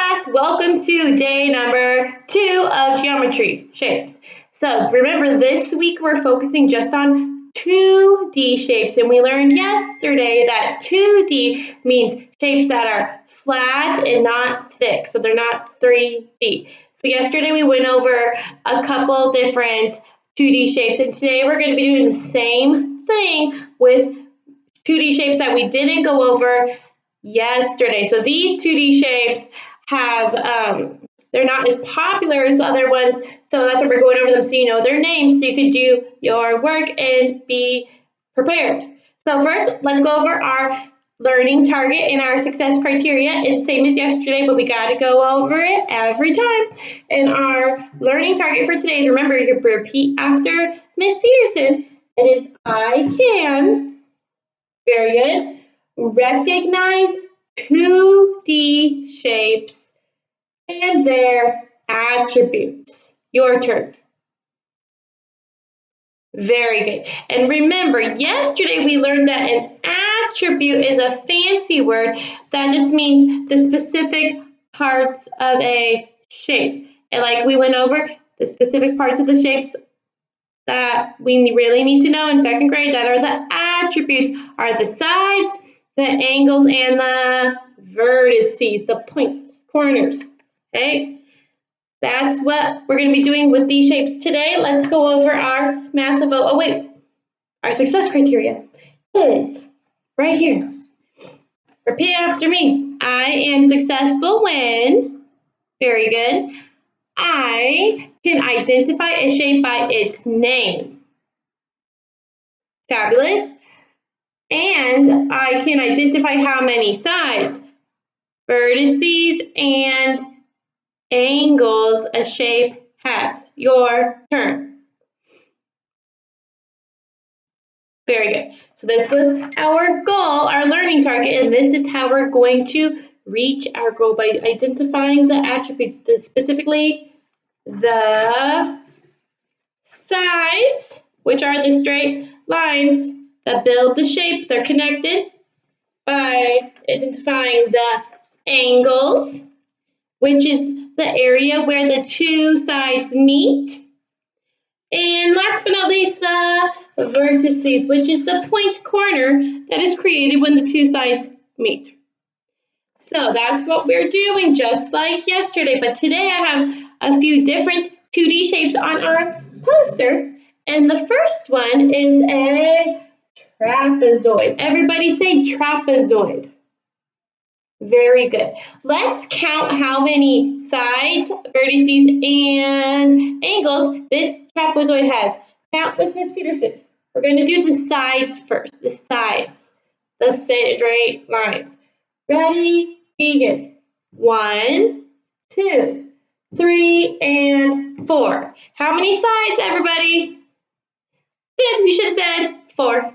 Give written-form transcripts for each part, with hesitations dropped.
class, welcome to day number 2 of geometry shapes. So remember, this week we're focusing just on 2D shapes, and we learned yesterday that 2D means shapes that are flat and not thick, so they're not 3D. So yesterday we went over a couple different 2D shapes, and today we're going to be doing the same thing with 2D shapes that we didn't go over yesterday. So these 2D shapes have, they're not as popular as other ones, so that's why we're going over them so you know their names so you can do your work and be prepared. So first, let's go over our learning target, and our success criteria is the same as yesterday, but we got to go over it every time. And our learning target for today is, remember, you can repeat after Miss Peterson. It is I can, very good, recognize 2D shapes and their attributes. Your turn. Very good. And remember, yesterday we learned that an attribute is a fancy word that just means the specific parts of a shape. And like we went over, the specific parts of the shapes that we really need to know in second grade, that are the attributes, are the sides, the angles, and the vertices, the points, corners, okay? That's what we're going to be doing with these shapes today. Let's go over our our success criteria is right here. Repeat after me. I am successful when, very good, I can identify a shape by its name. Fabulous. And I can identify how many sides, vertices, and angles a shape has. Your turn. Very good. So this was our goal, our learning target, and this is how we're going to reach our goal, by identifying the attributes, specifically the sides, which are the straight lines that build the shape. They're connected, by identifying the angles, which is the area where the two sides meet. And last but not least, the vertices, which is the point corner that is created when the two sides meet. So that's what we're doing, just like yesterday. But today I have a few different 2D shapes on our poster. And the first one is a trapezoid. Everybody say trapezoid. Very good. Let's count how many sides, vertices, and angles this trapezoid has. Count with Miss Peterson. We're going to do the sides first. The sides. The straight lines. Ready? Begin. 1, 2, 3, and 4. How many sides, everybody? Good. You should have said 4,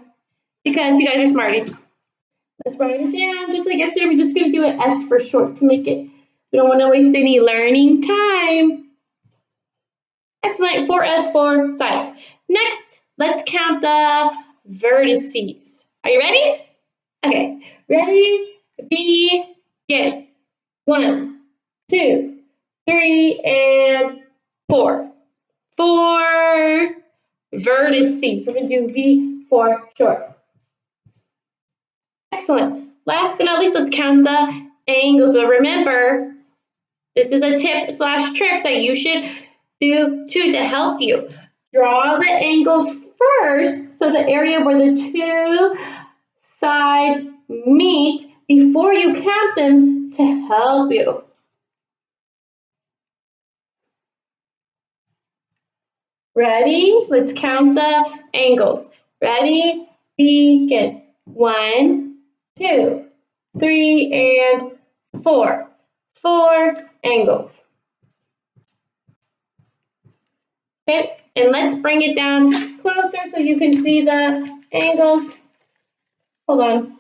because you guys are smarties. Let's write it down. Just like yesterday, we're just going to do an S for short to make it, we don't want to waste any learning time. Excellent. 4S, 4 sides. Next, let's count the vertices. Are you ready? Okay. Ready? Begin. 1, 2, 3, and 4. 4 vertices. We're going to do V for short. Excellent. Last but not least, let's count the angles. But remember, this is a tip/trick that you should do too to help you. Draw the angles first, so the area where the two sides meet, before you count them, to help you. Ready? Let's count the angles. Ready? Begin. 1, 2, 3, and 4. 4 angles. Okay, and let's bring it down closer so you can see the angles. Hold on.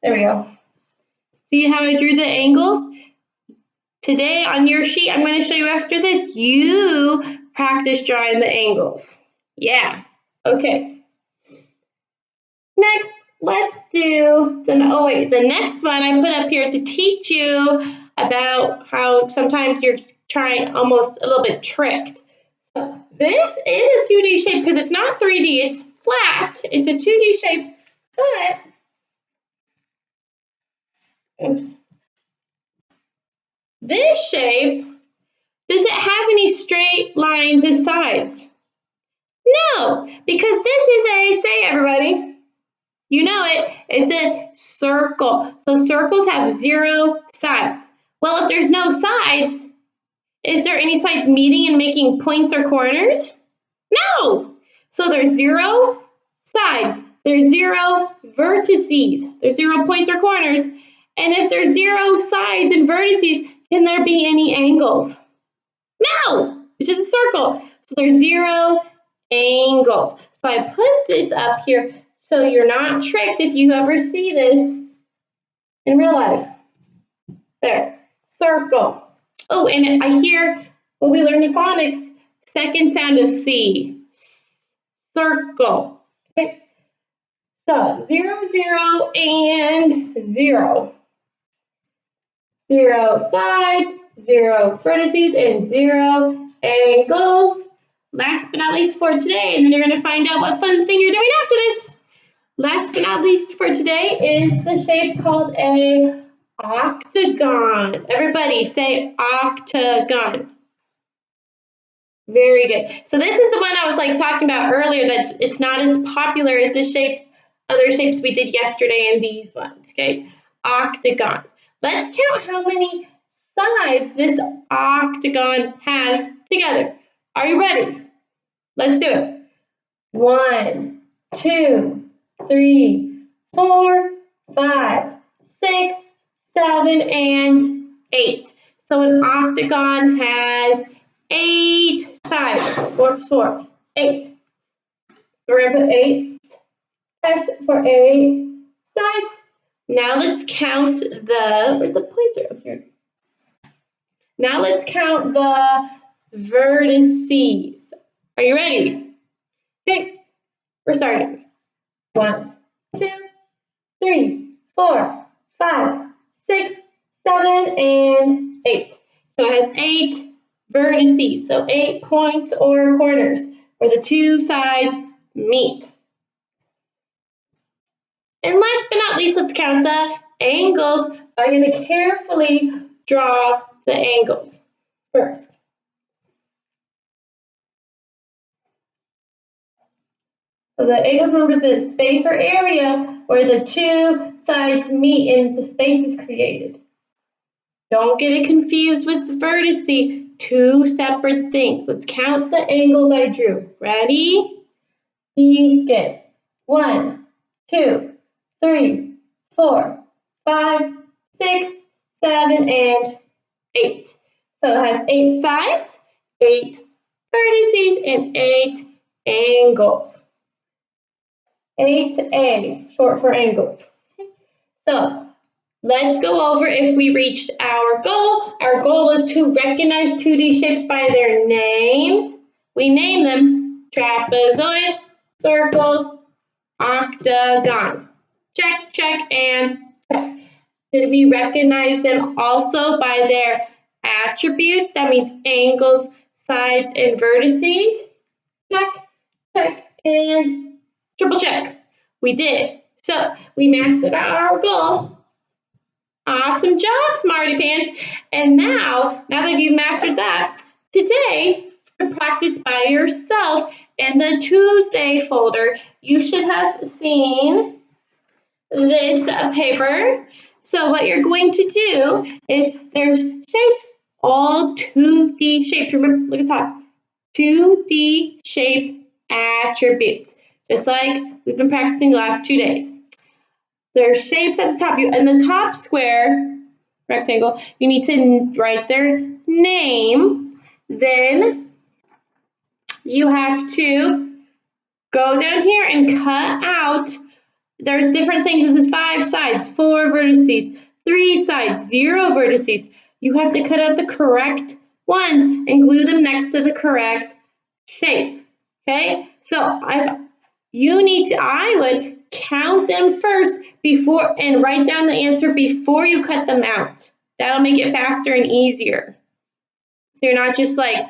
There we go. See how I drew the angles? Today on your sheet, I'm going to show you after this. You practice drawing the angles. Yeah. Okay. Next, let's do the next one I put up here to teach you about how sometimes you're trying almost a little bit tricked. So this is a 2D shape because it's not 3D, it's flat. It's a 2D shape, but oops. This shape, does it have any straight lines as sides? No, because this is a, say everybody, you know it, it's a circle. So circles have 0 sides. Well, if there's no sides, is there any sides meeting and making points or corners? No. So there's 0 sides. There's 0 vertices. There's 0 points or corners. And if there's 0 sides and vertices, can there be any angles? No. It's just a circle. So there's 0 angles. So I put this up here so you're not tricked if you ever see this in real life. There. Circle. Oh, and I hear what we learned in phonics, second sound of C. Circle. Okay. So 0, 0, and 0. 0 sides, 0 vertices, and 0 angles. Last but not least for today, and then you're going to find out what fun thing you're doing after this. Last but not least for today is the shape called a octagon. Everybody say octagon. Very good. So this is the one I was like talking about earlier that it's not as popular as the shapes, other shapes we did yesterday and these ones, okay? Octagon. Let's count how many sides this octagon has together. Are you ready? Let's do it. 1, 2, 3, 4, 5, 6, 7, and 8. So an octagon has 8 sides. 4, 8. So we're going to put 8 S for 8 sides. Now let's count where's the pointer here? Now let's count the vertices. Are you ready? Okay, we're starting. 1, 2, 3, 4, 5, 6, 7, and 8. So it has 8 vertices, so 8 points or corners where the 2 sides meet. And last but not least, let's count the angles. I'm going to carefully draw the angles first. So the angles, remember, is the space or area where the 2 sides meet and the space is created. Don't get it confused with the vertice. 2 separate things. Let's count the angles I drew. Ready? Begin. 1, 2, 3, 4, 5, 6, 7, and 8. So it has 8 sides, 8 vertices, and 8 angles. 8A, short for angles. So let's go over if we reached our goal. Our goal was to recognize 2D shapes by their names. We name them trapezoid, circle, octagon. Check, check, and check. Did we recognize them also by their attributes? That means angles, sides, and vertices. Check, check, and triple check. We did. So we mastered our goal. Awesome job, Smarty Pants. And now that you've mastered that, today, to practice by yourself in the Tuesday folder, you should have seen this paper. So what you're going to do is there's shapes, all 2D shapes. Remember, look at the top. 2D shape attributes, just like we've been practicing the last 2 days. There's shapes at the top. In the top square, rectangle, you need to write their name. Then you have to go down here and cut out. There's different things. This is 5 sides, 4 vertices, 3 sides, 0 vertices. You have to cut out the correct ones and glue them next to the correct shape. Okay? So I would count them first before and write down the answer before you cut them out. That'll make it faster and easier. So you're not just like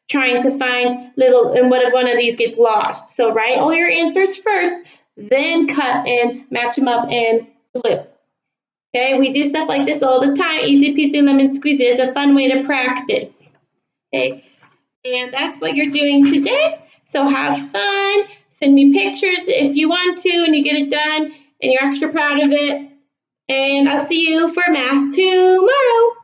trying to find little, and what if one of these gets lost? So write all your answers first, then cut and match them up in glue. Okay, we do stuff like this all the time. Easy peasy lemon squeezy. It's a fun way to practice. Okay, and that's what you're doing today. So have fun. Send me pictures if you want to and you get it done and you're extra proud of it. And I'll see you for math tomorrow.